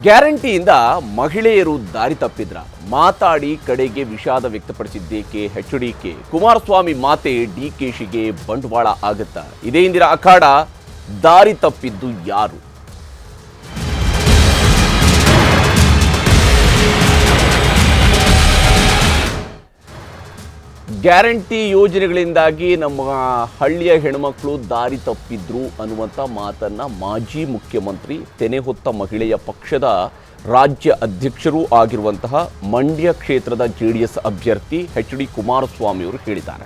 ಗ್ಯಾರಂಟಿಯಿಂದ ಮಹಿಳೆಯರು ದಾರಿ ತಪ್ಪಿದ್ರ ಮಾತಾಡಿ ಕಡೆಗೆ ವಿಷಾದ ವ್ಯಕ್ತಪಡಿಸಿದ್ದೇಕೆ ಎಚ್ಡಿಕೆ ಕುಮಾರಸ್ವಾಮಿ ಮಾತೆ ಡಿಕೆಶಿಗೆ ಬಂಡವಾಳ ಆಗುತ್ತಾ ಇದೇ ಇಂದಿನ ಅಖಾಡ ದಾರಿ ತಪ್ಪಿದ್ದು ಯಾರು? ಗ್ಯಾರಂಟಿ ಯೋಜನೆಗಳಿಂದಾಗಿ ನಮ್ಮ ಹಳ್ಳಿಯ ಹೆಣ್ಮಕ್ಳು ದಾರಿ ತಪ್ಪಿದ್ರು ಅನ್ನುವಂಥ ಮಾತನ್ನ ಮಾಜಿ ಮುಖ್ಯಮಂತ್ರಿ ತೆನೆ ಹೊತ್ತ ಮಹಿಳೆಯ ಪಕ್ಷದ ರಾಜ್ಯ ಅಧ್ಯಕ್ಷರೂ ಆಗಿರುವಂತಹ ಮಂಡ್ಯ ಕ್ಷೇತ್ರದ JDS ಅಭ್ಯರ್ಥಿ HD ಕುಮಾರಸ್ವಾಮಿ ಅವರು ಹೇಳಿದ್ದಾರೆ.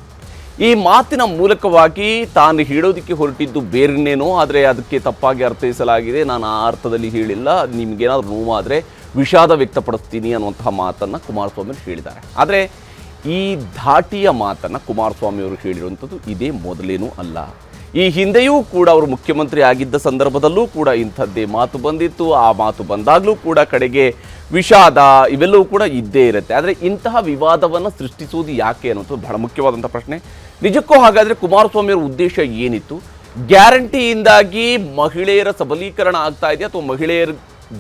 ಈ ಮಾತಿನ ಮೂಲಕವಾಗಿ ತಾನು ಹೇಳೋದಕ್ಕೆ ಹೊರಟಿದ್ದು ಬೇರೆನೇನೋ, ಆದರೆ ಅದಕ್ಕೆ ತಪ್ಪಾಗಿ ಅರ್ಥೈಸಲಾಗಿದೆ. ನಾನು ಆ ಅರ್ಥದಲ್ಲಿ ಹೇಳಿಲ್ಲ, ನಿಮಗೇನಾದರೂ ನೋವಾದರೆ ವಿಷಾದ ವ್ಯಕ್ತಪಡಿಸ್ತೀನಿ ಅನ್ನುವಂತಹ ಮಾತನ್ನು ಕುಮಾರಸ್ವಾಮಿ ಹೇಳಿದ್ದಾರೆ. ಆದರೆ ಈ ಧಾಟಿಯ ಮಾತನ್ನು ಕುಮಾರಸ್ವಾಮಿ ಅವರು ಹೇಳಿರುವಂಥದ್ದು ಇದೇ ಮೊದಲೇನೂ ಅಲ್ಲ. ಈ ಹಿಂದೆಯೂ ಕೂಡ ಅವರು ಮುಖ್ಯಮಂತ್ರಿ ಆಗಿದ್ದ ಸಂದರ್ಭದಲ್ಲೂ ಕೂಡ ಇಂಥದ್ದೇ ಮಾತು ಬಂದಿತ್ತು. ಆ ಮಾತು ಬಂದಾಗಲೂ ಕೂಡ ಕಡೆಗೆ ವಿಷಾದ ಇವೆಲ್ಲವೂ ಕೂಡ ಇದ್ದೇ ಇರುತ್ತೆ. ಆದರೆ ಇಂತಹ ವಿವಾದವನ್ನು ಸೃಷ್ಟಿಸುವುದು ಯಾಕೆ ಅನ್ನೋದು ಬಹಳ ಮುಖ್ಯವಾದಂಥ ಪ್ರಶ್ನೆ. ನಿಜಕ್ಕೂ ಹಾಗಾದರೆ ಕುಮಾರಸ್ವಾಮಿ ಅವರ ಉದ್ದೇಶ ಏನಿತ್ತು? ಗ್ಯಾರಂಟಿಯಿಂದಾಗಿ ಮಹಿಳೆಯರ ಸಬಲೀಕರಣ ಆಗ್ತಾ ಇದೆಯಾ ಅಥವಾ ಮಹಿಳೆಯರ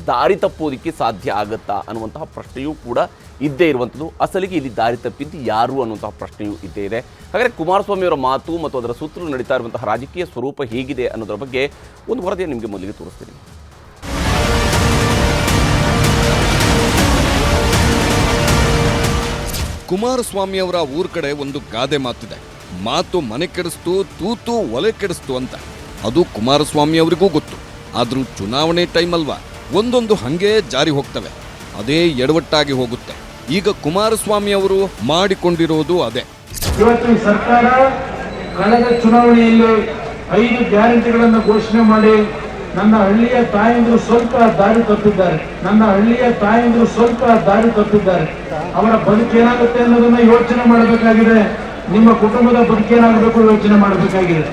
ದಾರಿ ತಪ್ಪೋದಕ್ಕೆ ಸಾಧ್ಯ ಆಗುತ್ತಾ ಅನ್ನುವಂತಹ ಪ್ರಶ್ನೆಯೂ ಕೂಡ ಇದ್ದೇ ಇರುವಂಥದ್ದು. ಅಸಲಿಗೆ ಇಲ್ಲಿ ದಾರಿ ತಪ್ಪಿದ್ದು ಯಾರು ಅನ್ನುವಂತಹ ಪ್ರಶ್ನೆಯೂ ಇದ್ದೇ ಇದೆ. ಹಾಗಾದರೆ ಕುಮಾರಸ್ವಾಮಿ ಅವರ ಮಾತು ಮತ್ತು ಅದರ ಸುತ್ತಲೂ ನಡೀತಾ ಇರುವಂತಹ ರಾಜಕೀಯ ಸ್ವರೂಪ ಹೇಗಿದೆ ಅನ್ನೋದರ ಬಗ್ಗೆ ಒಂದು ವರದಿಯನ್ನು ನಿಮಗೆ ಮೊದಲಿಗೆ ತೋರಿಸ್ತೀನಿ. ಕುಮಾರಸ್ವಾಮಿ ಅವರ ಊರ್ ಕಡೆ ಒಂದು ಗಾದೆ ಮಾತಿದೆ, ಮಾತು ಮನೆ ಕೆಡಿಸ್ತು, ತೂತು ಒಲೆ ಕೆಡಿಸ್ತು ಅಂತ. ಅದು ಕುಮಾರಸ್ವಾಮಿ ಅವರಿಗೂ ಗೊತ್ತು. ಆದ್ರೂ ಚುನಾವಣೆ ಟೈಮ್ ಅಲ್ವಾ, ಒಂದೊಂದು ಹಂಗೆ ಜಾರಿ ಹೋಗ್ತವೆ, ಅದೇ ಎಡವಟ್ಟಾಗಿ ಹೋಗುತ್ತೆ. ಈಗ ಕುಮಾರಸ್ವಾಮಿ ಅವರು ಮಾಡಿಕೊಂಡಿರೋದು ಅದೇ. ಇವತ್ತು ಸರ್ಕಾರ ಕಳೆದ ಚುನಾವಣೆಯಲ್ಲಿ 5 ಗ್ಯಾರಂಟಿಗಳನ್ನು ಘೋಷಣೆ ಮಾಡಿ ನನ್ನ ಹಳ್ಳಿಯ ತಾಯಂದಿರು ಸ್ವಲ್ಪ ದಾರಿ ತಪ್ಪಿದ್ದಾರೆ. ಅವರ ಬದುಕೇನಾಗುತ್ತೆ ಅನ್ನೋದನ್ನ ಯೋಚನೆ ಮಾಡಬೇಕಾಗಿದೆ. ನಿಮ್ಮ ಕುಟುಂಬದ ಬದುಕೇನಾಗಬೇಕು ಯೋಚನೆ ಮಾಡಬೇಕಾಗಿದೆ.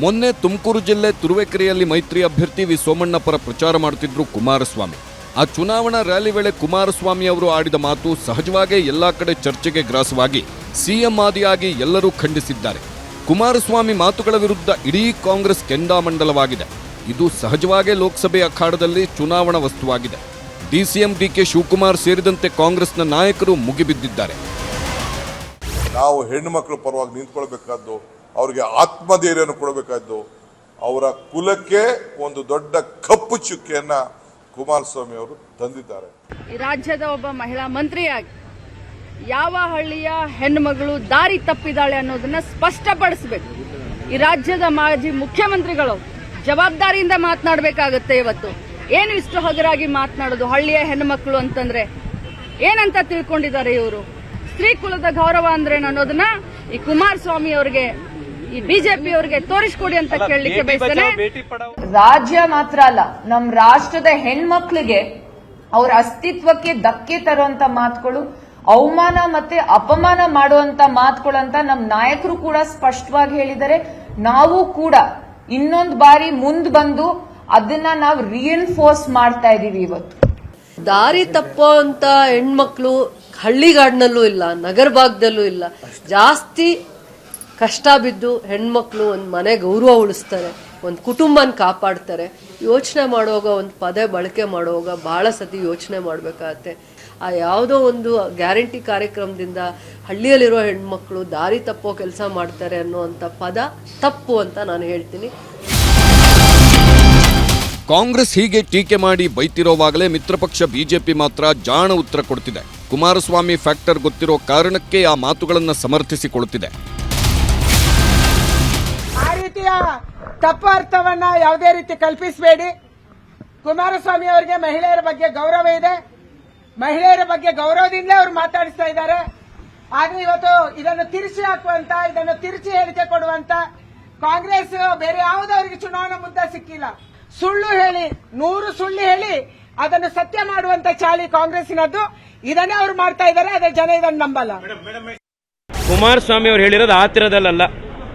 ಮೊನ್ನೆ ತುಮಕೂರು ಜಿಲ್ಲೆ ತುರುವೇಕೆರೆಯಲ್ಲಿ ಮೈತ್ರಿ ಅಭ್ಯರ್ಥಿ ವಿ ಸೋಮಣ್ಣ ಪರ ಪ್ರಚಾರ ಮಾಡುತ್ತಿದ್ರು ಕುಮಾರಸ್ವಾಮಿ. ಆ ಚುನಾವಣಾ ರ್ಯಾಲಿ ವೇಳೆ ಕುಮಾರಸ್ವಾಮಿ ಅವರು ಆಡಿದ ಮಾತು ಸಹಜವಾಗೇ ಎಲ್ಲಾ ಕಡೆ ಚರ್ಚೆಗೆ ಗ್ರಾಸವಾಗಿ ಸಿಎಂ ಆದಿಯಾಗಿ ಎಲ್ಲರೂ ಖಂಡಿಸಿದ್ದಾರೆ. ಕುಮಾರಸ್ವಾಮಿ ಮಾತುಗಳ ವಿರುದ್ಧ ಇಡೀ ಕಾಂಗ್ರೆಸ್ ಕೆಂಡಾಮಂಡಲವಾಗಿದೆ. ಇದು ಸಹಜವಾಗೇ ಲೋಕಸಭೆ ಅಖಾಡದಲ್ಲಿ ಚುನಾವಣಾ ವಸ್ತುವಾಗಿದೆ. ಡಿಸಿಎಂ DK ಶಿವಕುಮಾರ್ ಸೇರಿದಂತೆ ಕಾಂಗ್ರೆಸ್ನ ನಾಯಕರು ಮುಗಿಬಿದ್ದಿದ್ದಾರೆ. ನಾವು ಹೆಣ್ಣು ಮಕ್ಕಳು ಪರವಾಗಿ ನಿಂತ್ಕೊಳ್ಬೇಕಾದ್ದು, ಅವರಿಗೆ ಆತ್ಮಧೈರ್ಯವನ್ನು ಕೊಡಬೇಕಾದ್ದು, ಅವರ ಕುಲಕ್ಕೆ ಒಂದು ದೊಡ್ಡ ಕಪ್ಪು ಚುಕ್ಕೆಯನ್ನ ಕುಮಾರಸ್ವಾಮಿ ಅವರು ತಂದಿದ್ದಾರೆ. ಈ ರಾಜ್ಯದ ಒಬ್ಬ ಮಹಿಳಾ ಮಂತ್ರಿಯಾಗಿ ಯಾವ ಹಳ್ಳಿಯ ಹೆಣ್ಣುಮಗಳು ದಾರಿ ತಪ್ಪಿದಾಳೆ ಅನ್ನೋದನ್ನ ಸ್ಪಷ್ಟಪಡಿಸಬೇಕು. ಈ ರಾಜ್ಯದ ಮಾಜಿ ಮುಖ್ಯಮಂತ್ರಿಗಳು ಜವಾಬ್ದಾರಿಯಿಂದ ಮಾತನಾಡಬೇಕಾಗುತ್ತೆ. ಇವತ್ತು ಏನು ಇಷ್ಟು ಹಗರಾಗಿ ಮಾತನಾಡೋದು? ಹಳ್ಳಿಯ ಹೆಣ್ಣುಮಕ್ಕಳು ಅಂತಂದ್ರೆ ಏನಂತ ತಿಳ್ಕೊಂಡಿದ್ದಾರೆ ಇವರು? ಸ್ತ್ರೀ ಕುಲದ ಗೌರವ ಅಂದ್ರೇನು ಅನ್ನೋದನ್ನ ಈ ಕುಮಾರಸ್ವಾಮಿ ಅವರಿಗೆ, ಈ ಬಿಜೆಪಿ ಅವರಿಗೆ ತೋರಿಸ್ಕೊಡಿ ಅಂತ ಕೇಳಲಿಕ್ಕೆ ಬಯಸ್ತೇನೆ. ರಾಜ್ಯ ಮಾತ್ರ ಅಲ್ಲ, ನಮ್ಮ ರಾಷ್ಟ್ರದ ಹೆಣ್ಮಕ್ಳಿಗೆ ಅವರ ಅಸ್ತಿತ್ವಕ್ಕೆ ಧಕ್ಕೆ ತರುವಂತ ಮಾತುಗಳು, ಅವಮಾನ ಮತ್ತೆ ಅಪಮಾನ ಮಾಡುವಂತ ಮಾತುಗಳಂತ ನಮ್ಮ ನಾಯಕರು ಕೂಡ ಸ್ಪಷ್ಟವಾಗಿ ಹೇಳಿದ್ದಾರೆ. ನಾವು ಕೂಡ ಇನ್ನೊಂದು ಬಾರಿ ಮುಂದೆ ಬಂದು ಅದನ್ನ ನಾವು ರಿಎನ್ಫೋರ್ಸ್ ಮಾಡ್ತಾ ಇದೀವಿ. ಇವತ್ತು ದಾರಿ ತಪ್ಪೋ ಅಂತ ಹೆಣ್ಮಕ್ಳು ಹಳ್ಳಿಗಾಡಿನಲ್ಲೂ ಇಲ್ಲ, ನಗರ ಭಾಗದಲ್ಲೂ ಇಲ್ಲ. ಜಾಸ್ತಿ ಕಷ್ಟ ಬಿದ್ದು ಹೆಣ್ಮಕ್ಳು ಒಂದು ಮನೆ ಗೌರವ ಉಳಿಸ್ತಾರೆ, ಒಂದು ಕುಟುಂಬನ ಕಾಪಾಡ್ತಾರೆ. ಯೋಚನೆ ಮಾಡುವಾಗ, ಒಂದು ಪದ ಬಳಕೆ ಮಾಡುವಾಗ ಬಹಳ ಸತಿ ಯೋಚನೆ ಮಾಡಬೇಕಾಗತ್ತೆ. ಆ ಯಾವುದೋ ಒಂದು ಗ್ಯಾರಂಟಿ ಕಾರ್ಯಕ್ರಮದಿಂದ ಹಳ್ಳಿಯಲ್ಲಿರೋ ಹೆಣ್ಮಕ್ಳು ದಾರಿ ತಪ್ಪೋ ಕೆಲಸ ಮಾಡ್ತಾರೆ ಅನ್ನೋವಂಥ ಪದ ತಪ್ಪು ಅಂತ ನಾನು ಹೇಳ್ತೀನಿ. ಕಾಂಗ್ರೆಸ್ ಹೀಗೆ ಟೀಕೆ ಮಾಡಿ ಬೈತಿರೋವಾಗಲೇ ಮಿತ್ರಪಕ್ಷ ಬಿಜೆಪಿ ಮಾತ್ರ ಜಾಣ ಉತ್ತರ ಕೊಡ್ತಿದೆ. ಕುಮಾರಸ್ವಾಮಿ ಫ್ಯಾಕ್ಟರ್ ಗೊತ್ತಿರೋ ಕಾರಣಕ್ಕೆ ಆ ಮಾತುಗಳನ್ನು ಸಮರ್ಥಿಸಿಕೊಳ್ಳುತ್ತಿದೆ. ಆ ರೀತಿಯ ತಪ್ಪು ಅರ್ಥವನ್ನ ಯಾವುದೇ ರೀತಿ ಕಲ್ಪಿಸಬೇಡಿ. ಕುಮಾರಸ್ವಾಮಿ ಅವರಿಗೆ ಮಹಿಳೆಯರ ಬಗ್ಗೆ ಗೌರವ ಇದೆ. ಮಹಿಳೆಯರ ಬಗ್ಗೆ ಗೌರವದಿಂದ ಅವರು ಮಾತಾಡಿಸ್ತಾ ಇದ್ದಾರೆ. ಆದ್ರೆ ಇವತ್ತು ಇದನ್ನು ತಿರುಚಿ ಹಾಕುವಂತ, ಇದನ್ನು ತಿರುಚಿ ಹೇಳಿಕೆ ಕೊಡುವಂತ ಕಾಂಗ್ರೆಸ್ ಬೇರೆ ಯಾವುದವರಿಗೆ ಚುನಾವಣಾ ಮುದ್ದೆ ಸಿಕ್ಕಿಲ್ಲ. ಸುಳ್ಳು ಹೇಳಿ, 100 ಸುಳ್ಳು ಹೇಳಿ ಅದನ್ನು ಸತ್ಯ ಮಾಡುವಂತ ಚಾಳಿ ಕಾಂಗ್ರೆಸ್ಸಿನದ್ದು. ಇದನ್ನೇ ಅವರು ಮಾಡ್ತಾ ಇದ್ದಾರೆ. ಅದೇ ಜನ ಇದನ್ನು ನಂಬಲ್ಲ. ಕುಮಾರಸ್ವಾಮಿ ಅವರು ಹೇಳಿರೋದು ಆ ತೀರದಲ್ಲ.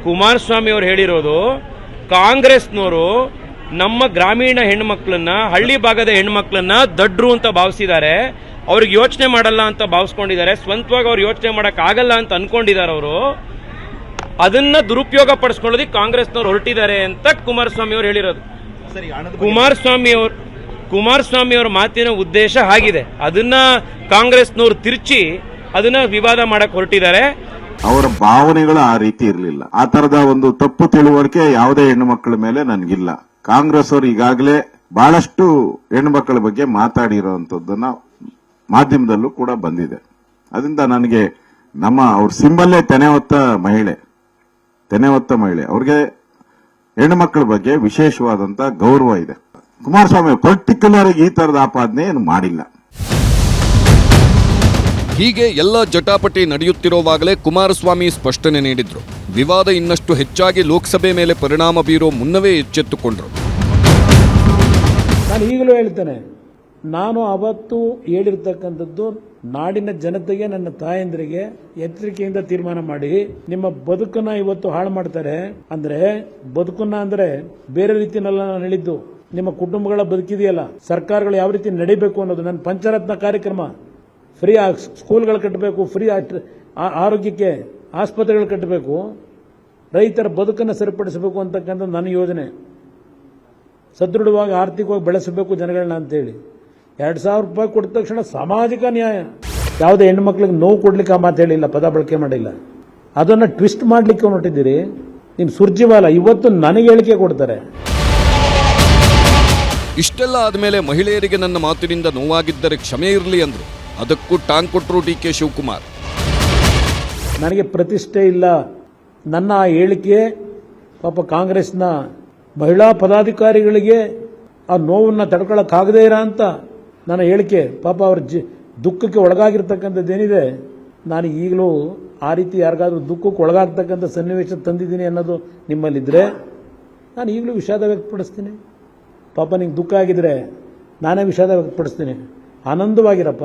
ಕುಮಾರಸ್ವಾಮಿ ಅವರು ಹೇಳಿರೋದು ಕಾಂಗ್ರೆಸ್ನವರು ನಮ್ಮ ಗ್ರಾಮೀಣ ಹೆಣ್ಮಕ್ಳನ್ನ, ಹಳ್ಳಿ ಭಾಗದ ಹೆಣ್ಮಕ್ಳನ್ನ ದಡ್ರು ಅಂತ ಭಾವಿಸಿದ್ದಾರೆ. ಅವ್ರಿಗೆ ಯೋಚನೆ ಮಾಡಲ್ಲ ಅಂತ ಭಾವಿಸ್ಕೊಂಡಿದ್ದಾರೆ. ಸ್ವಂತವಾಗಿ ಅವ್ರು ಯೋಚನೆ ಮಾಡಕ್ ಆಗಲ್ಲ ಅಂತ ಅನ್ಕೊಂಡಿದ್ದಾರೆ. ಅವರು ಅದನ್ನ ದುರುಪಯೋಗ ಪಡಿಸ್ಕೊಳ್ಳೋದಕ್ಕೆ ಕಾಂಗ್ರೆಸ್ನವ್ರು ಹೊರಟಿದ್ದಾರೆ ಅಂತ ಕುಮಾರಸ್ವಾಮಿ ಅವರು ಹೇಳಿರೋದು. ಕುಮಾರಸ್ವಾಮಿ ಅವರ ಮಾತಿನ ಉದ್ದೇಶ ಆಗಿದೆ. ಅದನ್ನ ಕಾಂಗ್ರೆಸ್ನವರು ತಿರುಚಿ ಅದನ್ನ ವಿವಾದ ಮಾಡಕ್ ಹೊರಟಿದ್ದಾರೆ. ಅವರ ಭಾವನೆಗಳು ಆ ರೀತಿ ಇರಲಿಲ್ಲ. ಆ ತರದ ಒಂದು ತಪ್ಪು ತಿಳುವಳಿಕೆ ಯಾವುದೇ ಹೆಣ್ಣು ಮಕ್ಕಳ ಮೇಲೆ ನನಗಿಲ್ಲ. ಕಾಂಗ್ರೆಸ್ ಅವರು ಈಗಾಗಲೇ ಬಹಳಷ್ಟು ಹೆಣ್ಣು ಮಕ್ಕಳ ಬಗ್ಗೆ ಮಾತಾಡಿರುವಂತದ್ದನ್ನ ಮಾಧ್ಯಮದಲ್ಲೂ ಕೂಡ ಬಂದಿದೆ. ಅದರಿಂದ ನನಗೆ ಅವ್ರ ಸಿಂಬಲ್ಲೇ ತೆನೆ ಹೊತ್ತ ಮಹಿಳೆ, ಅವ್ರಿಗೆ ಹೆಣ್ಣು ಮಕ್ಕಳ ಬಗ್ಗೆ ವಿಶೇಷವಾದಂತ ಗೌರವ ಇದೆ. ಕುಮಾರಸ್ವಾಮಿ ಪರ್ಟಿಕ್ಯುಲರ್ ಈ ತರದ ಆಪಾದನೆ ಏನು ಮಾಡಿಲ್ಲ. ಹೀಗೆ ಎಲ್ಲ ಜಟಾಪಟಿ ನಡೆಯುತ್ತಿರುವಾಗಲೇ ಕುಮಾರಸ್ವಾಮಿ ಸ್ಪಷ್ಟನೆ ನೀಡಿದ್ರು. ವಿವಾದ ಇನ್ನಷ್ಟು ಹೆಚ್ಚಾಗಿ ಲೋಕಸಭೆ ಮೇಲೆ ಪರಿಣಾಮ ಬೀರೋ ಮುನ್ನವೇ ಎಚ್ಚೆತ್ತುಕೊಂಡ್ರು. ನಾನು ಈಗಲೂ ಹೇಳ್ತೇನೆ, ನಾನು ಅವತ್ತು ಹೇಳಿರ್ತಕ್ಕಂಥದ್ದು ನಾಡಿನ ಜನತೆಗೆ, ನನ್ನ ತಾಯಂದ್ರಿಗೆ ಎಚ್ಚರಿಕೆಯಿಂದ ತೀರ್ಮಾನ ಮಾಡಿ, ನಿಮ್ಮ ಬದುಕನ್ನ ಇವತ್ತು ಹಾಳು ಮಾಡ್ತಾರೆ ಅಂದ್ರೆ, ಬದುಕನ್ನ ಅಂದ್ರೆ ಬೇರೆ ರೀತಿಯಲ್ಲ ನಾನು ಹೇಳಿದ್ದು, ನಿಮ್ಮ ಕುಟುಂಬಗಳ ಬದುಕಿದೆಯಲ್ಲ, ಸರ್ಕಾರಗಳು ಯಾವ ರೀತಿ ನಡಿಬೇಕು ಅನ್ನೋದು. ನನ್ನ ಪಂಚರತ್ನ ಕಾರ್ಯಕ್ರಮ, ಫ್ರೀ ಸ್ಕೂಲ್ಗಳು ಕಟ್ಟಬೇಕು, ಫ್ರೀ ಆರೋಗ್ಯಕ್ಕೆ ಆಸ್ಪತ್ರೆಗಳು ಕಟ್ಟಬೇಕು, ರೈತರ ಬದುಕನ್ನು ಸರಿಪಡಿಸಬೇಕು ಅಂತಕ್ಕಂಥ ನನ್ನ ಯೋಜನೆ. ಸದೃಢವಾಗಿ ಆರ್ಥಿಕವಾಗಿ ಬೆಳೆಸಬೇಕು ಜನಗಳನ್ನ ಅಂತೇಳಿ 2,000 ರೂಪಾಯಿ ಕೊಟ್ಟ ತಕ್ಷಣ ಸಾಮಾಜಿಕ ನ್ಯಾಯ. ಯಾವುದೇ ಹೆಣ್ಣು ಮಕ್ಕಳಿಗೆ ನೋವು ಕೊಡ್ಲಿಕ್ಕೆ ಆ ಮಾತು ಹೇಳಿಲ್ಲ, ಪದ ಬಳಕೆ ಮಾಡಿಲ್ಲ. ಅದನ್ನ ಟ್ವಿಸ್ಟ್ ಮಾಡ್ಲಿಕ್ಕೆ ಹೊರಟಿದ್ದೀರಿ. ನೀನು ಸುರ್ಜಿವಾಲ ಇವತ್ತು ನನಗೆ ಹೇಳಿಕೆ ಕೊಡ್ತಾರೆ. ಇಷ್ಟೆಲ್ಲ ಆದ್ಮೇಲೆ ಮಹಿಳೆಯರಿಗೆ ನನ್ನ ಮಾತಿನಿಂದ ನೋವಾಗಿದ್ದರೆ ಕ್ಷಮೆ ಇರಲಿ ಅಂದ್ರು. ಅದಕ್ಕೂ ಟಾಂಗ್ ಕೊಟ್ಟರು ಡಿಕೆ ಶಿವಕುಮಾರ್. ನನಗೆ ಪ್ರತಿಷ್ಠೆ ಇಲ್ಲ. ನನ್ನ ಆ ಹೇಳಿಕೆ ಪಾಪ ಕಾಂಗ್ರೆಸ್ನ ಮಹಿಳಾ ಪದಾಧಿಕಾರಿಗಳಿಗೆ ಆ ನೋವನ್ನು ತಡ್ಕೊಳ್ಳೋಕ್ಕಾಗದೇ ಇರೋ ಅಂತ ನನ್ನ ಹೇಳಿಕೆ, ಪಾಪ ಅವ್ರ ದುಃಖಕ್ಕೆ ಒಳಗಾಗಿರ್ತಕ್ಕಂಥದ್ದೇನಿದೆ, ನಾನು ಈಗಲೂ ಆ ರೀತಿ ಯಾರಿಗಾದ್ರೂ ದುಃಖಕ್ಕೆ ಒಳಗಾಗ್ತಕ್ಕಂಥ ಸನ್ನಿವೇಶ ತಂದಿದ್ದೀನಿ ಅನ್ನೋದು ನಿಮ್ಮಲ್ಲಿದ್ದರೆ ನಾನು ಈಗಲೂ ವಿಷಾದ ವ್ಯಕ್ತಪಡಿಸ್ತೀನಿ. ಪಾಪ ನಿಂಗೆ ದುಃಖ ಆಗಿದ್ರೆ ನಾನೇ ವಿಷಾದ ವ್ಯಕ್ತಪಡಿಸ್ತೀನಿ. ಆನಂದವಾಗಿರಪ್ಪ,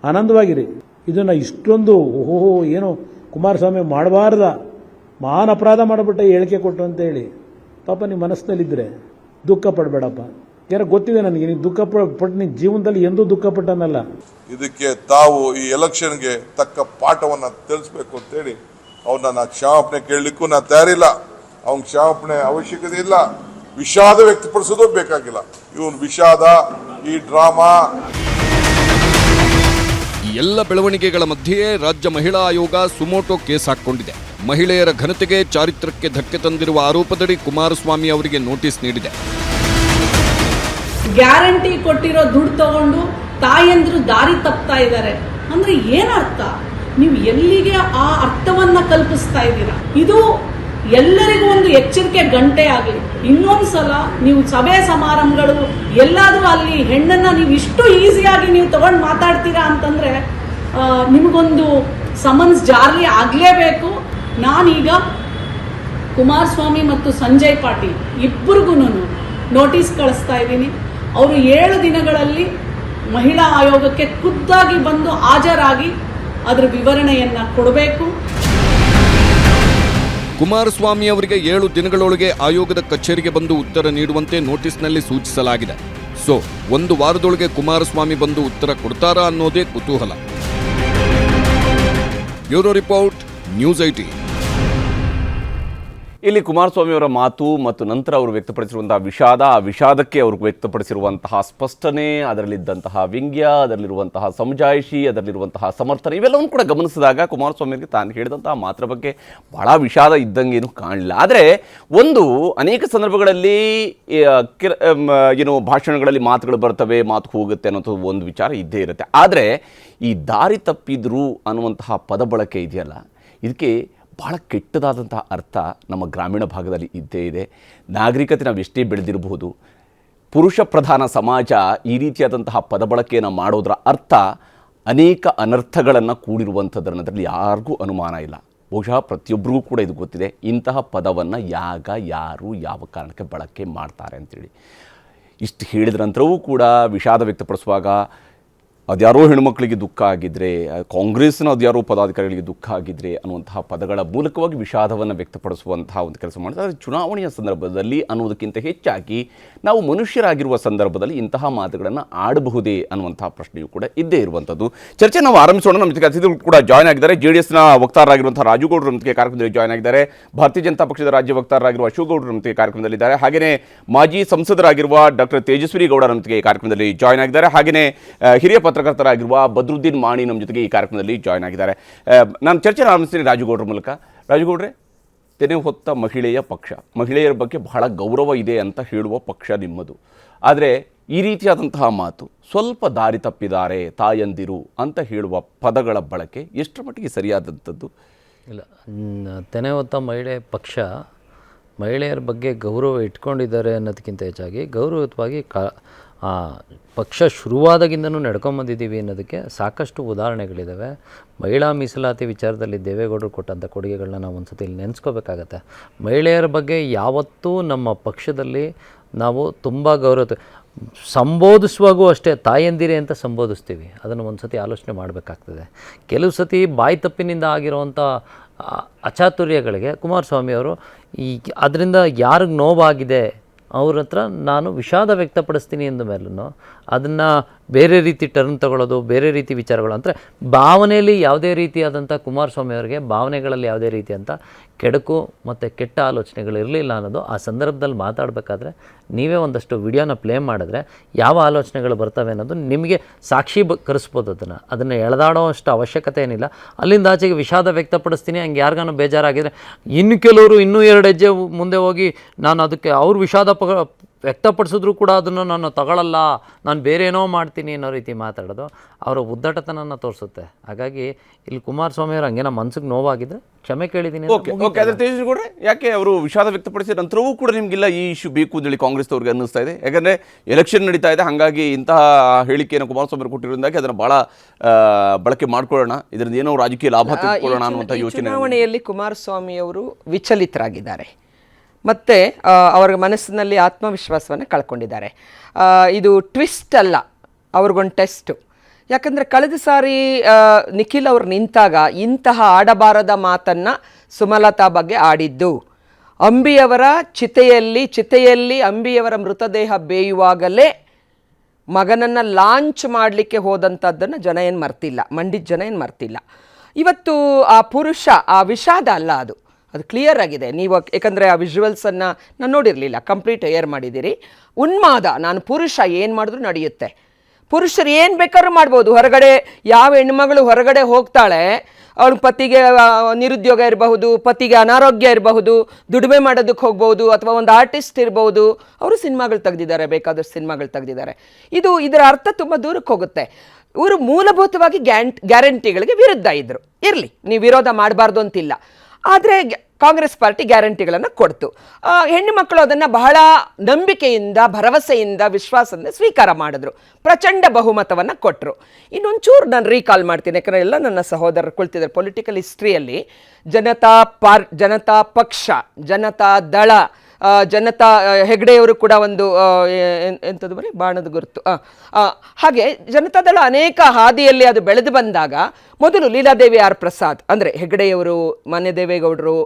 ಆನಂದವಾಗಿರಿ. ಇದನ್ನು ಇಷ್ಟೊಂದು ಓಹೋ ಏನೋ ಕುಮಾರಸ್ವಾಮಿ ಮಾಡಬಾರ್ದ, ಮಹಾನ್ ಅಪರಾಧ ಮಾಡಿಬಿಟ್ಟೆ ಹೇಳಿಕೆ ಕೊಟ್ಟು ಅಂತ ಹೇಳಿ ಪಾಪ ನಿಮ್ಮ ಮನಸ್ಸಿನಲ್ಲಿದ್ದರೆ ದುಃಖ ಪಡಬೇಡಪ್ಪ. ಯಾರೋ ಗೊತ್ತಿದೆ ನನಗೆ, ನೀನು ದುಃಖ ಪಟ್ಟು ನಿನ್ನ ಜೀವನದಲ್ಲಿ ಎಂದೂ ದುಃಖ ಪಟ್ಟನಲ್ಲ. ಇದಕ್ಕೆ ತಾವು ಈ ಎಲೆಕ್ಷನ್ಗೆ ತಕ್ಕ ಪಾಠವನ್ನು ತಿಳಿಸ್ಬೇಕು ಅಂತೇಳಿ ಅವ್ರನ್ನ ಕ್ಷಮಾಪಣೆ ಕೇಳಲಿಕ್ಕೂ ನಾನು ತಯಾರಿಲ್ಲ. ಅವ್ನ ಕ್ಷಮಾಪಣೆ ಅವಶ್ಯಕತೆ ಇಲ್ಲ. ವಿಷಾದ ವ್ಯಕ್ತಪಡಿಸೋದು ಬೇಕಾಗಿಲ್ಲ. ಇವನು ವಿಷಾದ, ಈ ಡ್ರಾಮಾ. ಈ ಎಲ್ಲ ಬೆಳವಣಿಗೆಗಳ ಮಧ್ಯೆಯೇ ರಾಜ್ಯ ಮಹಿಳಾ ಆಯೋಗ ಸುಮೋಟೋ ಕೇಸ್ ಹಾಕಿಕೊಂಡಿದೆ. ಮಹಿಳೆಯರ ಘನತೆಗೆ, ಚಾರಿತ್ರಕ್ಕೆ ಧಕ್ಕೆ ತಂದಿರುವ ಆರೋಪದಡಿ ಕುಮಾರಸ್ವಾಮಿ ಅವರಿಗೆ ನೋಟಿಸ್ ನೀಡಿದೆ. ಗ್ಯಾರಂಟಿ ಕೊಟ್ಟಿರೋ ದುಡ್ಡು ತಗೊಂಡು ತಾಯಂದ್ರು ದಾರಿ ತಪ್ತಾ ಇದ್ದಾರೆ ಅಂದ್ರೆ ಏನರ್ಥ? ನೀವು ಎಲ್ಲಿಗೆ ಆ ಅರ್ಥವನ್ನ ಕಲ್ಪಿಸ್ತಾ ಇದ್ದೀರಾ? ಇದು ಎಲ್ಲರಿಗೂ ಒಂದು ಎಚ್ಚರಿಕೆ ಗಂಟೆ ಆಗಲಿ. ಇನ್ನೊಂದ್ಸಲ ನೀವು ಸಭೆ ಸಮಾರಂಭಗಳು ಎಲ್ಲಾದ್ರೂ ಅಲ್ಲಿ ಹೆಣ್ಣನ್ನ ನೀವು ಇಷ್ಟು ಈಸಿಯಾಗಿ ನೀವು ತಗೊಂಡು ಮಾತಾಡ್ತೀರಾ ಅಂತಂದ್ರೆ ನಿಮಗೊಂದು ಸಮನ್ಸ್ ಜಾರಿ ಆಗ್ಲೇಬೇಕು. ನಾನೀಗ ಕುಮಾರಸ್ವಾಮಿ ಮತ್ತು ಸಂಜಯ್ ಪಾಟೀಲ್ ಇಬ್ಬರಿಗೂ ನೋಟಿಸ್ ಕಳಿಸ್ತಾ ಇದ್ದೀನಿ. ಅವರು 7 ದಿನಗಳಲ್ಲಿ ಮಹಿಳಾ ಆಯೋಗಕ್ಕೆ ಖುದ್ದಾಗಿ ಬಂದು ಹಾಜರಾಗಿ ಅದರ ವಿವರಣೆಯನ್ನ ಕೊಡಬೇಕು. ಕುಮಾರಸ್ವಾಮಿ ಅವರಿಗೆ 7 ದಿನಗಳೊಳಗೆ ಆಯೋಗದ ಕಚೇರಿಗೆ ಬಂದು ಉತ್ತರ ನೀಡುವಂತೆ ನೋಟಿಸ್ನಲ್ಲಿ ಸೂಚಿಸಲಾಗಿದೆ. ಸೊ 1 ವಾರದೊಳಗೆ ಕುಮಾರಸ್ವಾಮಿ ಬಂದು ಉತ್ತರ ಕೊಡ್ತಾರಾ ಅನ್ನೋದೇ ಕುತೂಹಲ. Bureau report, news 18. ಇಲ್ಲಿ ಕುಮಾರಸ್ವಾಮಿ ಅವರ ಮಾತು ಮತ್ತು ನಂತರ ಅವರು ವ್ಯಕ್ತಪಡಿಸಿರುವಂತಹ ವಿಷಾದ, ಆ ವಿಷಾದಕ್ಕೆ ಅವರು ವ್ಯಕ್ತಪಡಿಸಿರುವಂತಹ ಸ್ಪಷ್ಟನೆ, ಅದರಲ್ಲಿದ್ದಂತಹ ವ್ಯಂಗ್ಯ, ಅದರಲ್ಲಿರುವಂತಹ ಸಮಜಾಯಿಷಿ, ಅದರಲ್ಲಿರುವಂತಹ ಸಮರ್ಥನೆ, ಇವೆಲ್ಲವನ್ನೂ ಕೂಡ ಗಮನಿಸಿದಾಗ ಕುಮಾರಸ್ವಾಮಿ ಅವರಿಗೆ ತಾನು ಹೇಳಿದಂತಹ ಮಾತ್ರ ಬಗ್ಗೆ ಬಹಳ ವಿಷಾದ ಇದ್ದಂಗೇನು ಕಾಣಲಿಲ್ಲ. ಆದರೆ ಒಂದು ಅನೇಕ ಸಂದರ್ಭಗಳಲ್ಲಿ ಭಾಷಣಗಳಲ್ಲಿ ಮಾತುಗಳು ಬರ್ತವೆ, ಮಾತು ಹೋಗುತ್ತೆ ಅನ್ನೋದು ಒಂದು ವಿಚಾರ ಇದ್ದೇ ಇರುತ್ತೆ. ಆದರೆ ಈ ದಾರಿ ತಪ್ಪಿದ್ರು ಅನ್ನುವಂತಹ ಪದ ಬಳಕೆ ಇದೆಯಲ್ಲ, ಇದಕ್ಕೆ ಭಾಳ ಕೆಟ್ಟದಾದಂತಹ ಅರ್ಥ ನಮ್ಮ ಗ್ರಾಮೀಣ ಭಾಗದಲ್ಲಿ ಇದ್ದೇ ಇದೆ. ನಾಗರಿಕತೆ ನಾವು ಎಷ್ಟೇ ಬೆಳೆದಿರಬಹುದು, ಪುರುಷ ಪ್ರಧಾನ ಸಮಾಜ ಈ ರೀತಿಯಾದಂತಹ ಪದ ಬಳಕೆಯನ್ನು ಮಾಡೋದರ ಅರ್ಥ ಅನೇಕ ಅನರ್ಥಗಳನ್ನು ಕೂಡಿರುವಂಥದ್ದರಲ್ಲಿ ಯಾರಿಗೂ ಅನುಮಾನ ಇಲ್ಲ. ಬಹುಶಃ ಪ್ರತಿಯೊಬ್ಬರಿಗೂ ಕೂಡ ಇದು ಗೊತ್ತಿದೆ, ಇಂತಹ ಪದವನ್ನು ಯಾರು ಯಾವ ಕಾರಣಕ್ಕೆ ಬಳಕೆ ಮಾಡ್ತಾರೆ ಅಂತೇಳಿ. ಇಷ್ಟು ಹೇಳಿದ ನಂತರವೂ ಕೂಡ ವಿಷಾದ ವ್ಯಕ್ತಪಡಿಸುವಾಗ ಅದ್ಯಾರೋ ಹೆಣ್ಮಕ್ಳಿಗೆ ದುಃಖ ಆಗಿದ್ರೆ, ಕಾಂಗ್ರೆಸ್ನ ಅದ್ಯಾರೋ ಪದಾಧಿಕಾರಿಗಳಿಗೆ ದುಃಖ ಆಗಿದ್ರೆ ಅನ್ನುವಂತಹ ಪದಗಳ ಮೂಲಕವಾಗಿ ವಿಷಾದವನ್ನು ವ್ಯಕ್ತಪಡಿಸುವಂತಹ ಒಂದು ಕೆಲಸ ಮಾಡ್ತಾರೆ. ಆದರೆ ಚುನಾವಣೆಯ ಸಂದರ್ಭದಲ್ಲಿ ಅನ್ನೋದಕ್ಕಿಂತ ಹೆಚ್ಚಾಗಿ ನಾವು ಮನುಷ್ಯರಾಗಿರುವ ಸಂದರ್ಭದಲ್ಲಿ ಇಂತಹ ಮಾತುಗಳನ್ನು ಆಡಬಹುದೇ ಅನ್ನುವಂತಹ ಪ್ರಶ್ನೆಯೂ ಕೂಡ ಇದ್ದೇ ಇರುವಂಥದ್ದು. ಚರ್ಚೆ ನಾವು ಆರಂಭಿಸೋಣ. ನಮ್ಮ ಜೊತೆ ಅತಿಥಿಗಳು ಕೂಡ ಜಾಯ್ನ್ ಆಗಿದ್ದಾರೆ. JDSನ ವಕ್ತಾರರಾಗಿರುವಂತಹ ರಾಜುಗೌಡರು ನಮ್ಮೊಂದಿಗೆ ಕಾರ್ಯಕ್ರಮದಲ್ಲಿ ಜಾಯ್ನ್ ಆಗಿದ್ದಾರೆ. ಭಾರತೀಯ ಜನತಾ ಪಕ್ಷದ ರಾಜ್ಯ ವಕ್ತಾರರಾಗಿರುವ ಅಶೋಕ್ ಗೌಡರು ನಮ್ಮೊಂದಿಗೆ ಕಾರ್ಯಕ್ರಮದಲ್ಲಿದ್ದಾರೆ. ಹಾಗೆಯೇ ಮಾಜಿ ಸಂಸದರಾಗಿರುವ ಡಾಕ್ಟರ್ ತೇಜಸ್ವಿ ಗೌಡ ನಮ್ಮೊಂದಿಗೆ ಕಾರ್ಯಕ್ರಮದಲ್ಲಿ ಜಾಯ್ನ್ ಆಗಿದ್ದಾರೆ. ಹಾಗೆಯೇ ಹಿರಿಯ ಪತ್ರಕರ್ತರಾಗಿರುವ ಬದ್ರುದ್ದೀನ್ ಮಾಣಿ ನಮ್ಮ ಜೊತೆಗೆ ಈ ಕಾರ್ಯಕ್ರಮದಲ್ಲಿ ಜಾಯ್ನ್ ಆಗಿದ್ದಾರೆ. ನಾನು ಚರ್ಚೆ ಆರಂಭಿಸ್ತೀನಿ ರಾಜುಗೌಡರ ಮೂಲಕ. ರಾಜುಗೌಡ್ರೆ, ತೆನೆ ಹೊತ್ತ ಮಹಿಳೆಯ ಪಕ್ಷ, ಮಹಿಳೆಯರ ಬಗ್ಗೆ ಬಹಳ ಗೌರವ ಇದೆ ಅಂತ ಹೇಳುವ ಪಕ್ಷ ನಿಮ್ಮದು. ಆದರೆ ಈ ರೀತಿಯಾದಂತಹ ಮಾತು ಸ್ವಲ್ಪ ದಾರಿ ತಪ್ಪಿದ್ದಾರೆ ತಾಯಂದಿರು ಅಂತ ಹೇಳುವ ಪದಗಳ ಬಳಕೆ ಎಷ್ಟರ ಮಟ್ಟಿಗೆ ಸರಿಯಾದಂಥದ್ದು? ಇಲ್ಲ, ತೆನೆ ಹೊತ್ತ ಮಹಿಳೆ ಪಕ್ಷ ಮಹಿಳೆಯರ ಬಗ್ಗೆ ಗೌರವ ಇಟ್ಕೊಂಡಿದ್ದಾರೆ ಅನ್ನೋದಕ್ಕಿಂತ ಹೆಚ್ಚಾಗಿ ಗೌರವಯುತವಾಗಿ ಪಕ್ಷ ಶುರುವಾದಾಗಿಂದನೂ ನಡ್ಕೊಂಬಂದಿದ್ದೀವಿ ಅನ್ನೋದಕ್ಕೆ ಸಾಕಷ್ಟು ಉದಾಹರಣೆಗಳಿದ್ದಾವೆ. ಮಹಿಳಾ ಮೀಸಲಾತಿ ವಿಚಾರದಲ್ಲಿ ದೇವೇಗೌಡರು ಕೊಟ್ಟಂಥ ಕೊಡುಗೆಗಳನ್ನ ನಾವು ಒಂದು ಸತಿ ಇಲ್ಲಿ ನೆನೆಸ್ಕೋಬೇಕಾಗತ್ತೆ. ಮಹಿಳೆಯರ ಬಗ್ಗೆ ಯಾವತ್ತೂ ನಮ್ಮ ಪಕ್ಷದಲ್ಲಿ ನಾವು ತುಂಬ ಗೌರವ ಸಂಬೋಧಿಸುವಾಗೂ ಅಷ್ಟೇ ತಾಯಂದಿರೇ ಅಂತ ಸಂಬೋಧಿಸ್ತೀವಿ. ಅದನ್ನು ಒಂದು ಸತಿ ಆಲೋಚನೆ ಮಾಡಬೇಕಾಗ್ತದೆ. ಕೆಲವು ಸತಿ ಬಾಯಿ ತಪ್ಪಿನಿಂದ ಆಗಿರುವಂಥ ಅಚಾತುರ್ಯಗಳಿಗೆ ಕುಮಾರಸ್ವಾಮಿ ಅವರು ಅದರಿಂದ ಯಾರಿಗೆ ನೋವಾಗಿದೆ ಅವ್ರ ಹತ್ರ ನಾನು ವಿಷಾದ ವ್ಯಕ್ತಪಡಿಸ್ತೀನಿ ಅಂದ ಮೇಲೂ ಅದನ್ನು ಬೇರೆ ರೀತಿ ಟರ್ನ್ ತಗೊಳ್ಳೋದು, ಬೇರೆ ರೀತಿ ವಿಚಾರಗಳು ಅಂದರೆ ಭಾವನೆಯಲ್ಲಿ ಯಾವುದೇ ರೀತಿಯಾದಂಥ ಕುಮಾರಸ್ವಾಮಿ ಅವರಿಗೆ ಭಾವನೆಗಳಲ್ಲಿ ಯಾವುದೇ ರೀತಿಯಂಥ ಕೆಡುಕು ಮತ್ತು ಕೆಟ್ಟ ಆಲೋಚನೆಗಳು ಇರಲಿಲ್ಲ ಅನ್ನೋದು ಆ ಸಂದರ್ಭದಲ್ಲಿ ಮಾತಾಡಬೇಕಾದ್ರೆ ನೀವೇ ಒಂದಷ್ಟು ವಿಡಿಯೋನ ಪ್ಲೇ ಮಾಡಿದ್ರೆ ಯಾವ ಆಲೋಚನೆಗಳು ಬರ್ತವೆ ಅನ್ನೋದು ನಿಮಗೆ ಸಾಕ್ಷಿ ಕರೆಸ್ಬೋದು. ಅದನ್ನು ಎಳೆದಾಡೋ ಅಷ್ಟು ಅವಶ್ಯಕತೆ ಏನಿಲ್ಲ. ಅಲ್ಲಿಂದ ಆಚೆಗೆ ವಿಷಾದ ವ್ಯಕ್ತಪಡಿಸ್ತೀನಿ, ಹಂಗೆ ಯಾರಿಗಾನು ಬೇಜಾರಾಗಿದ್ದರೆ ಇನ್ನು ಕೆಲವರು ಇನ್ನೂ 2 ಹೆಜ್ಜೆ ಮುಂದೆ ಹೋಗಿ ನಾನು ಅದಕ್ಕೆ ಅವ್ರು ವಿಷಾದ ವ್ಯಕ್ತಪಡಿಸಿದ್ರು ಕೂಡ ಅದನ್ನು ನಾನು ತಗೊಳ್ಳಲ್ಲ, ನಾನು ಬೇರೆ ಏನೋ ಮಾಡ್ತೀನಿ ಅನ್ನೋ ರೀತಿ ಮಾತಾಡೋದು ಅವರ ಉದ್ದಟತನನ್ನು ತೋರಿಸುತ್ತೆ. ಹಾಗಾಗಿ ಇಲ್ಲಿ ಕುಮಾರಸ್ವಾಮಿ ಅವರು ಹಂಗೆ ನಮ್ಮ ಮನಸ್ಸಿಗೆ ನೋವಾಗಿದ್ದರೆ ಕ್ಷಮೆ ಕೇಳಿದ್ದೀನಿ. ಓಕೆ, ಆದರೆ ತೇಜಸ್ವಿ ಯಾಕೆ ಅವರು ವಿಷಾದ ವ್ಯಕ್ತಪಡಿಸಿದ ನಂತರವೂ ಕೂಡ ನಿಮಗಿಲ್ಲ ಈ ಇಶ್ಯೂ ಬೇಕು ಅಂತೇಳಿ ಕಾಂಗ್ರೆಸ್ನವ್ರಿಗೆ ಅನ್ನಿಸ್ತಾ ಇದೆ? ಯಾಕಂದರೆ ಎಲೆಕ್ಷನ್ ನಡೀತಾ ಇದೆ, ಹಾಗಾಗಿ ಇಂತಹ ಹೇಳಿಕೆಯನ್ನು ಕುಮಾರಸ್ವಾಮಿ ಅವರು ಕೊಟ್ಟಿರೋದಾಗಿ ಅದನ್ನು ಭಾಳ ಬಳಕೆ ಮಾಡ್ಕೊಳ್ಳೋಣ, ಇದರಿಂದ ಏನೋ ರಾಜಕೀಯ ಲಾಭ ತೆಗೆದುಕೊಳ್ಳೋಣ ಅನ್ನುವಂಥ ಯೋಚನೆ. ಚುನಾವಣೆಯಲ್ಲಿ ಕುಮಾರಸ್ವಾಮಿ ಅವರು ವಿಚಲಿತರಾಗಿದ್ದಾರೆ, ಮತ್ತು ಅವರ ಮನಸ್ಸಿನಲ್ಲಿ ಆತ್ಮವಿಶ್ವಾಸವನ್ನು ಕಳ್ಕೊಂಡಿದ್ದಾರೆ. ಇದು ಟ್ವಿಸ್ಟ್ ಅಲ್ಲ, ಅವ್ರಿಗೊಂದು ಟೆಸ್ಟು. ಯಾಕಂದರೆ ಕಳೆದ ಸಾರಿ ನಿಖಿಲ್ ಅವರು ನಿಂತಾಗ ಇಂತಹ ಆಡಬಾರದ ಮಾತನ್ನು ಸುಮಲತಾ ಬಗ್ಗೆ ಆಡಿದ್ದು. ಅಂಬಿಯವರ ಚಿತೆಯಲ್ಲಿ ಅಂಬಿಯವರ ಮೃತದೇಹ ಬೇಯುವಾಗಲೇ ಮಗನನ್ನು ಲಾಂಚ್ ಮಾಡಲಿಕ್ಕೆ ಹೋದಂಥದ್ದನ್ನು ಜನ ಏನು ಮರ್ತಿಲ್ಲ, ಮಂಡ್ಯದ ಜನ ಏನು ಮರ್ತಿಲ್ಲ. ಇವತ್ತು ಆ ಪುರುಷ ಆ ವಿಷಾದ ಅಲ್ಲ, ಅದು ಕ್ಲಿಯರ್ ಆಗಿದೆ. ನೀವು ಯಾಕಂದರೆ ಆ ವಿಜುವಲ್ಸನ್ನು ನಾನು ನೋಡಿರಲಿಲ್ಲ, ಕಂಪ್ಲೀಟ್ ಏರ್ ಮಾಡಿದ್ದೀರಿ. ಉನ್ಮಾದ, ನಾನು ಪುರುಷ ಏನು ಮಾಡಿದ್ರು ನಡೆಯುತ್ತೆ, ಪುರುಷರು ಏನು ಬೇಕಾದ್ರೂ ಮಾಡ್ಬೋದು. ಹೊರಗಡೆ ಯಾವ ಹೆಣ್ಮಗಳು ಹೊರಗಡೆ ಹೋಗ್ತಾಳೆ, ಅವಳ ಪತಿಗೆ ನಿರುದ್ಯೋಗ ಇರಬಹುದು, ಪತಿಗೆ ಅನಾರೋಗ್ಯ ಇರಬಹುದು, ದುಡಿಮೆ ಮಾಡೋದಕ್ಕೆ ಹೋಗ್ಬೋದು, ಅಥವಾ ಒಂದು ಆರ್ಟಿಸ್ಟ್ ಇರ್ಬೋದು, ಅವರು ಸಿನಿಮಾಗಳು ತೆಗೆದಿದ್ದಾರೆ, ಬೇಕಾದಷ್ಟು ಸಿನಿಮಾಗಳು ತೆಗೆದಿದ್ದಾರೆ. ಇದರ ಅರ್ಥ ತುಂಬ ದೂರಕ್ಕೆ ಹೋಗುತ್ತೆ. ಇವರು ಮೂಲಭೂತವಾಗಿ ಗ್ಯಾರಂಟಿಗಳಿಗೆ ವಿರುದ್ಧ ಇದ್ದರು. ಇರಲಿ, ನೀವು ವಿರೋಧ ಮಾಡಬಾರ್ದು ಅಂತಿಲ್ಲ, ಆದರೆ ಕಾಂಗ್ರೆಸ್ ಪಾರ್ಟಿ ಗ್ಯಾರಂಟಿಗಳನ್ನು ಕೊಡ್ತು. ಹೆಣ್ಣು ಮಕ್ಕಳು ಅದನ್ನು ಬಹಳ ನಂಬಿಕೆಯಿಂದ, ಭರವಸೆಯಿಂದ, ವಿಶ್ವಾಸದಿಂದ ಸ್ವೀಕಾರ ಮಾಡಿದ್ರು. ಪ್ರಚಂಡ ಬಹುಮತವನ್ನು ಕೊಟ್ಟರು. ಇನ್ನೊಂಚೂರು ನಾನು ರೀಕಾಲ್ ಮಾಡ್ತೀನಿ, ಯಾಕಂದರೆ ಎಲ್ಲ ನನ್ನ ಸಹೋದರರು ಕುಳಿತಿದ್ದಾರೆ. ಪೊಲಿಟಿಕಲ್ ಹಿಸ್ಟ್ರಿಯಲ್ಲಿ ಜನತಾ ಪಕ್ಷ, ಜನತಾ ದಳ, ಜನತಾ ಹೆಗ್ಡೆಯವರು ಕೂಡ ಒಂದು ಎಂಥದ್ದು ಬರೀ ಬಾಣದ ಗುರುತು, ಹಾಗೆ ಜನತಾದಳ ಅನೇಕ ಹಾದಿಯಲ್ಲಿ ಅದು ಬೆಳೆದು ಬಂದಾಗ ಮೊದಲು ಲೀಲಾದೇವಿ ಆರ್ ಪ್ರಸಾದ್, ಅಂದರೆ ಹೆಗ್ಡೆಯವರು, ಮಾನ್ಯ ದೇವೇಗೌಡರು,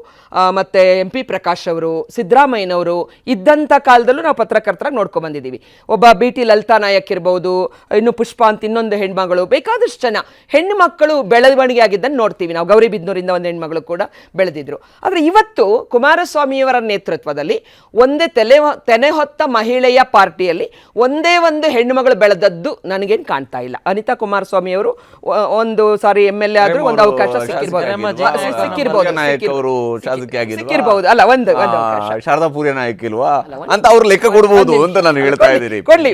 ಮತ್ತು MP ಪ್ರಕಾಶ್ ಅವರು, ಸಿದ್ದರಾಮಯ್ಯನವರು ಇದ್ದಂಥ ಕಾಲದಲ್ಲೂ ನಾವು ಪತ್ರಕರ್ತರಾಗಿ ನೋಡ್ಕೊಂಬಂದಿದ್ದೀವಿ. ಒಬ್ಬ BT ಲಲಿತಾ ನಾಯಕ್ ಇರ್ಬೋದು, ಇನ್ನು ಪುಷ್ಪ ಅಂತ ಇನ್ನೊಂದು ಹೆಣ್ಮಗಳು, ಬೇಕಾದಷ್ಟು ಜನ ಹೆಣ್ಣು ಮಕ್ಕಳು ಬೆಳವಣಿಗೆ ಆಗಿದ್ದನ್ನು ನೋಡ್ತೀವಿ ನಾವು. ಗೌರಿಬಿದನೂರಿಂದ ಒಂದು ಹೆಣ್ಮಗಳು ಕೂಡ ಬೆಳೆದಿದ್ರು. ಆದರೆ ಇವತ್ತು ಕುಮಾರಸ್ವಾಮಿಯವರ ನೇತೃತ್ವದಲ್ಲಿ ಒಂದೇ ತೆನೆ ಹೊತ್ತ ಮಹಿಳೆಯ ಪಾರ್ಟಿಯಲ್ಲಿ ಒಂದೇ ಒಂದು ಹೆಣ್ಣುಮಗಳು ಬೆಳೆದದ್ದು ನನಗೇನು ಕಾಣ್ತಾ ಇಲ್ಲ. ಅನಿತಾ ಕುಮಾರಸ್ವಾಮಿ ಅವರು ಒಂದು ಸಾರಿ MLA ಆದ್ರೂ ಒಂದು ಅವಕಾಶ ಸಿಕ್ಕಿರ್ಬಹುದು ಅಲ್ಲ, ಒಂದು ಶಾರದಾ ಪೂರ್ಯ ನಾಯಕ್ ಇಲ್ವಾ ಅಂತ ಅವ್ರು ಲೆಕ್ಕ ಕೊಡಬಹುದು ಅಂತ ನಾನು ಹೇಳ್ತಾ ಇದ್ದೀನಿ. ಕೊಡ್ಲಿ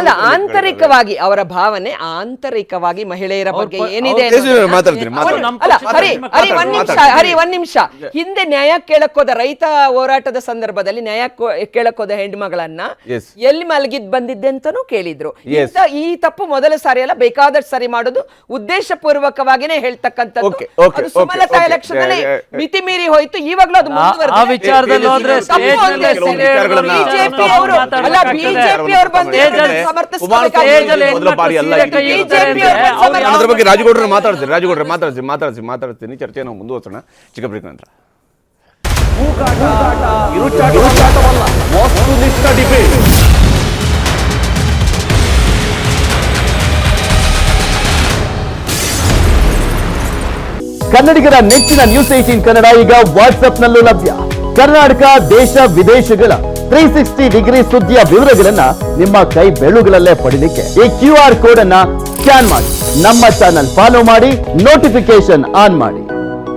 ಅಲ್ಲ, ಆಂತರಿಕವಾಗಿ ಅವರ ಭಾವನೆ, ಆಂತರಿಕವಾಗಿ ಮಹಿಳೆಯರ ಬಗ್ಗೆ ಏನಿದೆ. ನಿಮಿಷ, ಹಿಂದೆ ನ್ಯಾಯ ಕೇಳಕ್ಕೋದ ರೈತ ಹೋರಾಟದ ಸಂದರ್ಭದಲ್ಲಿ ನ್ಯಾಯ ಕೇಳಕ್ಕೋದ ಹೆಣ್ಮಗಳನ್ನ Yes. ಎಲ್ಲಿ ಮಲಗಿದ್ ಬಂದಿದ್ದೆ ಅಂತಾನೂ ಕೇಳಿದ್ರು. Yes. ಈ ತಪ್ಪು ಮೊದಲ ಸಾರಿ ಅಲ್ಲ, ಬೇಕಾದಷ್ಟು ಸರಿ ಮಾಡೋದು ಉದ್ದೇಶ ಪೂರ್ವಕವಾಗಿನೇ ಹೇಳ್ತಕ್ಕಂಥದ್ದು. Okay. ಅದು ಸುಮಲತಾ ಎಲೆಕ್ಷನ್ ಅಲ್ಲಿ ಮಿತಿ ಮೀರಿ ಹೋಯ್ತು. ಇವಾಗ್ಲೂ ಅದು ಆ ವಿಚಾರದಲ್ಲಿ ಹೋದ್ರೆ ಸ್ಟೇಜ್ ನಲ್ಲಿ ಬಿಜೆಪಿ ಅವರು ಬಂದು ಮೊದಲ ಬಾರಿ ಅಲ್ಲ. ಅದ್ರ ಬಗ್ಗೆ ರಾಜಗೌಡರು ಮಾತಾಡ್ತೀನಿ. ಚರ್ಚೆಯನ್ನು ಮುಂದುವರಿಸೋಣ ಚಿಕ್ಕ ಬ್ರೇಕ್ ನಂತರ. ಕನ್ನಡಿಗರ ನೆಚ್ಚಿನ ನ್ಯೂಸ್ 18 ಕನ್ನಡ ಈಗ ವಾಟ್ಸ್ಆಪ್ನಲ್ಲೂ ಲಭ್ಯ. ಕರ್ನಾಟಕ, ದೇಶ ವಿದೇಶಗಳ 360 ಡಿಗ್ರಿ ಸುದ್ದಿಯ ವಿವರಗಳನ್ನ ನಿಮ್ಮ ಕೈ ಬೆಳುಗಳಲ್ಲೇ ಪಡಿಲಿಕ್ಕೆ ಈ QR ಕೋಡ್ ಅನ್ನ ಸ್ಕ್ಯಾನ್ ಮಾಡಿ, ನಮ್ಮ ಚಾನಲ್ ಫಾಲೋ ಮಾಡಿ, ನೋಟಿಫಿಕೇಶನ್ ಆನ್ ಮಾಡಿ.